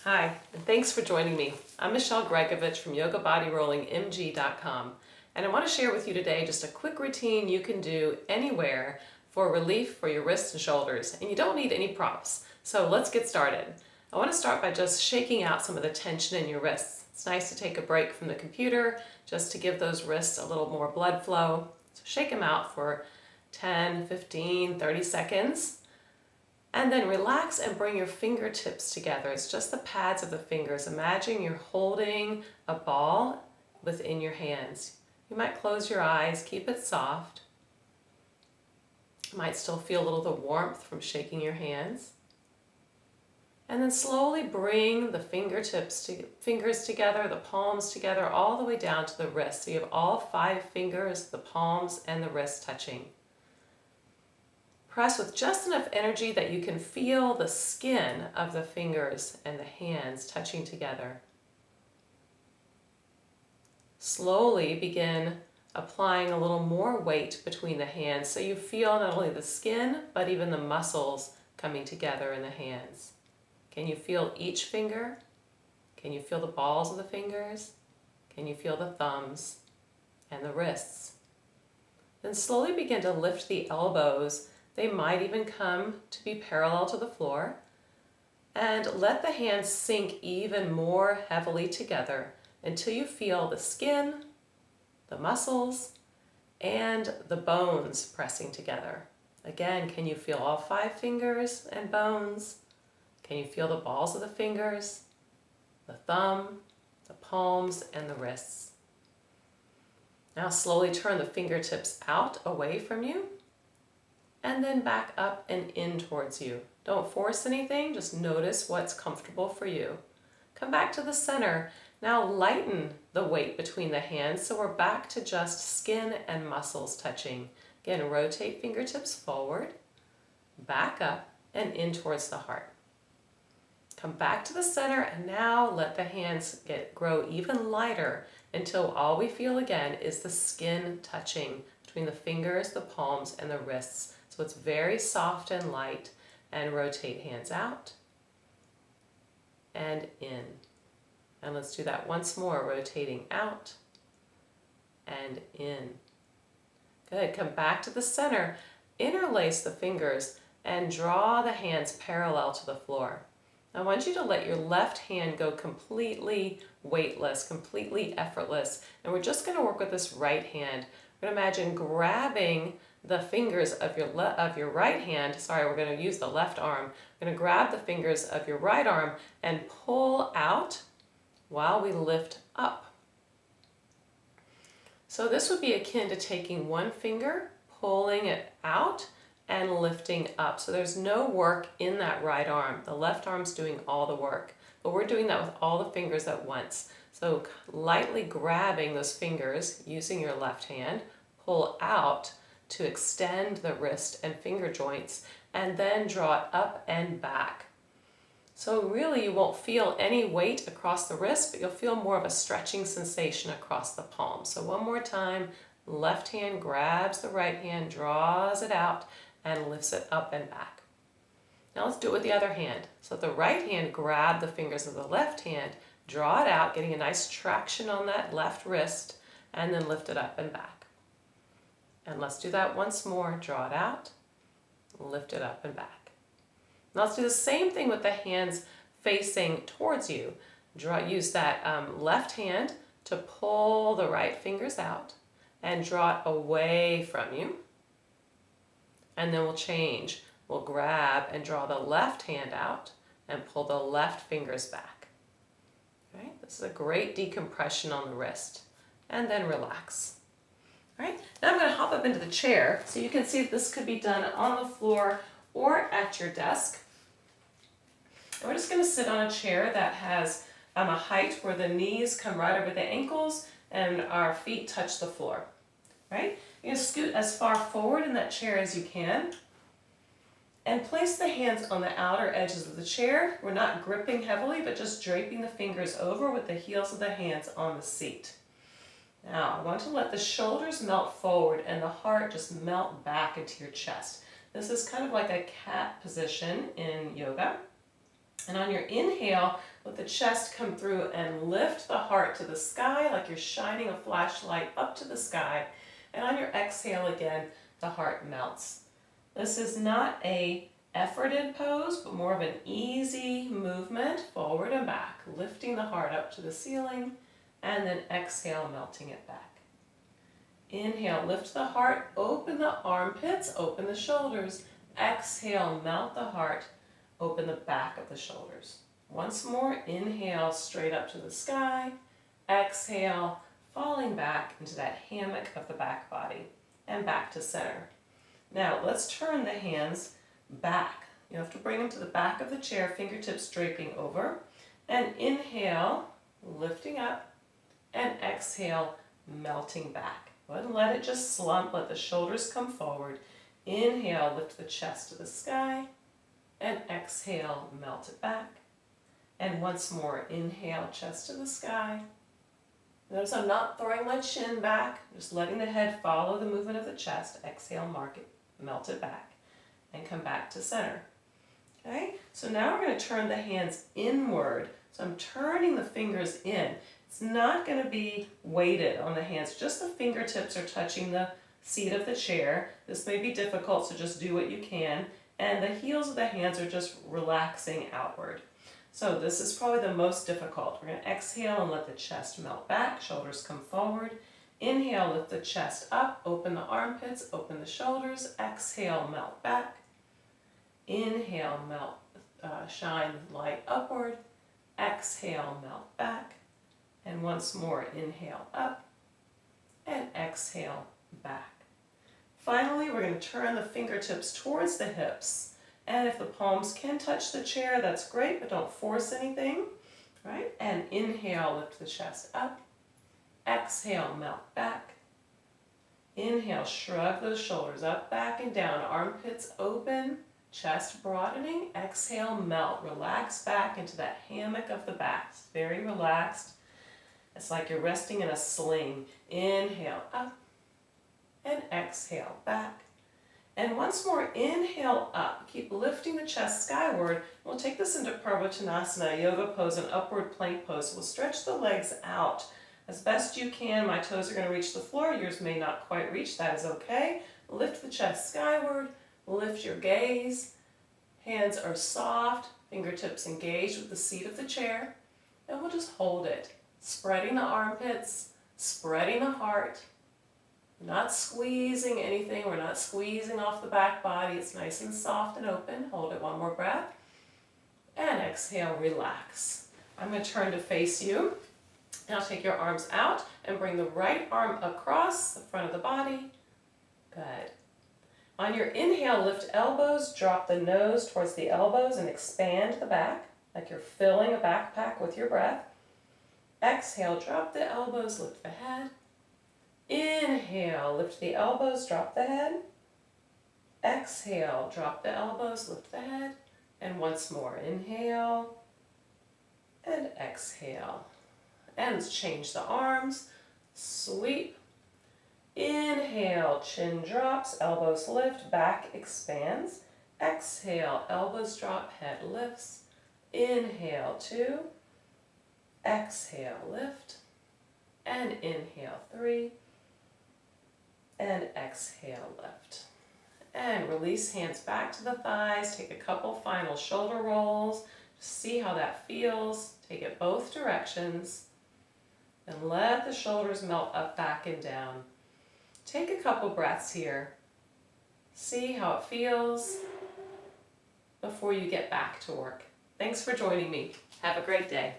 Hi, and thanks for joining me. I'm Michelle Gregovich from YogaBodyRollingMG.com, and I want to share with you today just a quick routine you can do anywhere for relief for your wrists and shoulders, and you don't need any props. So let's get started. I want to start by just shaking out some of the tension in your wrists. It's nice to take a break from the computer just to give those wrists a little more blood flow. So shake them out for 10, 15, 30 seconds. And then relax and bring your fingertips together. It's just the pads of the fingers. Imagine you're holding a ball within your hands. You might close your eyes, keep it soft. You might still feel a little of the warmth from shaking your hands. And then slowly bring the fingers together, the palms together, all the way down to the wrist. So you have all 5 fingers, the palms, and the wrist touching. Press with just enough energy that you can feel the skin of the fingers and the hands touching together. Slowly begin applying a little more weight between the hands so you feel not only the skin but even the muscles coming together in the hands. Can you feel each finger? Can you feel the balls of the fingers? Can you feel the thumbs and the wrists? Then slowly begin to lift the elbows. They might even come to be parallel to the floor. And let the hands sink even more heavily together until you feel the skin, the muscles, and the bones pressing together. Again, can you feel all 5 fingers and bones? Can you feel the balls of the fingers, the thumb, the palms, and the wrists? Now slowly turn the fingertips out away from you, and then back up and in towards you. Don't force anything, just notice what's comfortable for you. Come back to the center. Now lighten the weight between the hands so we're back to just skin and muscles touching. Again, rotate fingertips forward, back up, and in towards the heart. Come back to the center, and now let the hands grow even lighter until all we feel again is the skin touching between the fingers, the palms, and the wrists. So it's very soft and light, and rotate hands out and in. And let's do that once more, rotating out and in. Good, come back to the center, interlace the fingers, and draw the hands parallel to the floor. I want you to let your left hand go completely weightless, completely effortless, and we're just going to work with this right hand. We're going to imagine grabbing the fingers of your right hand. Sorry, we're going to use the left arm. We're going to grab the fingers of your right arm and pull out while we lift up. So this would be akin to taking one finger, pulling it out, and lifting up. So there's no work in that right arm. The left arm's doing all the work, but we're doing that with all the fingers at once. So lightly grabbing those fingers using your left hand, pull out to extend the wrist and finger joints, and then draw it up and back. So really you won't feel any weight across the wrist, but you'll feel more of a stretching sensation across the palm. So one more time, left hand grabs the right hand, draws it out, and lifts it up and back. Now let's do it with the other hand. So the right hand, grab the fingers of the left hand, draw it out, getting a nice traction on that left wrist, and then lift it up and back. And let's do that once more. Draw it out, lift it up and back. Now let's do the same thing with the hands facing towards you. Use that left hand to pull the right fingers out and draw it away from you. And then we'll change. We'll grab and draw the left hand out and pull the left fingers back. All right? This is a great decompression on the wrist. And then relax. All right? Now I'm going to hop up into the chair so you can see if this could be done on the floor or at your desk. And we're just going to sit on a chair that has a height where the knees come right over the ankles and our feet touch the floor. Right? You're going to scoot as far forward in that chair as you can and place the hands on the outer edges of the chair. We're not gripping heavily, but just draping the fingers over with the heels of the hands on the seat. Now, I want to let the shoulders melt forward and the heart just melt back into your chest. This is kind of like a cat position in yoga. And on your inhale, let the chest come through and lift the heart to the sky like you're shining a flashlight up to the sky. And on your exhale again, the heart melts. This is not a efforted pose, but more of an easy movement forward and back, lifting the heart up to the ceiling, and then exhale, melting it back. Inhale, lift the heart, open the armpits, open the shoulders. Exhale, melt the heart, open the back of the shoulders. Once more, inhale, straight up to the sky. Exhale, falling back into that hammock of the back body and back to center. Now, let's turn the hands back. You have to bring them to the back of the chair, fingertips draping over. And inhale, lifting up, and exhale, melting back. Go ahead and let it just slump, let the shoulders come forward. Inhale, lift the chest to the sky, and exhale, melt it back. And once more, inhale, chest to the sky. Notice I'm not throwing my chin back, just letting the head follow the movement of the chest. Exhale, mark it, melt it back, and come back to center. Okay, so now we're going to turn the hands inward. So I'm turning the fingers in. It's not going to be weighted on the hands, just the fingertips are touching the seat of the chair. This may be difficult, so just do what you can. And the heels of the hands are just relaxing outward. So this is probably the most difficult. We're going to exhale and let the chest melt back, shoulders come forward. Inhale, lift the chest up, open the armpits, open the shoulders. Exhale, melt back. Inhale, melt, shine light upward. Exhale, melt back. And once more, inhale up and exhale back. Finally, we're going to turn the fingertips towards the hips. And if the palms can touch the chair, that's great, but don't force anything. Right? And inhale, lift the chest up. Exhale, melt back. Inhale, shrug those shoulders up, back, and down. Armpits open, chest broadening. Exhale, melt. Relax back into that hammock of the back. It's very relaxed. It's like you're resting in a sling. Inhale up and exhale back. And once more, inhale up. Keep lifting the chest skyward. We'll take this into Parvottanasana, yoga pose, and upward plank pose. We'll stretch the legs out as best you can. My toes are going to reach the floor. Yours may not quite reach. That is okay. Lift the chest skyward. Lift your gaze. Hands are soft. Fingertips engaged with the seat of the chair. And we'll just hold it. Spreading the armpits, spreading the heart. Not squeezing anything. We're not squeezing off the back body. It's nice and soft and open. Hold it one more breath. And exhale, relax. I'm going to turn to face you. Now take your arms out and bring the right arm across the front of the body. Good. On your inhale, lift elbows, drop the nose towards the elbows and expand the back like you're filling a backpack with your breath. Exhale, drop the elbows, lift the head. Inhale, lift the elbows, drop the head. Exhale, drop the elbows, lift the head. And once more, inhale and exhale. And change the arms, sweep. Inhale, chin drops, elbows lift, back expands. Exhale, elbows drop, head lifts. Inhale, 2. Exhale, lift. And inhale, 3. And exhale, lift. And release hands back to the thighs. Take a couple final shoulder rolls. Just see how that feels. Take it both directions. And let the shoulders melt up, back, and down. Take a couple breaths here. See how it feels before you get back to work. Thanks for joining me. Have a great day.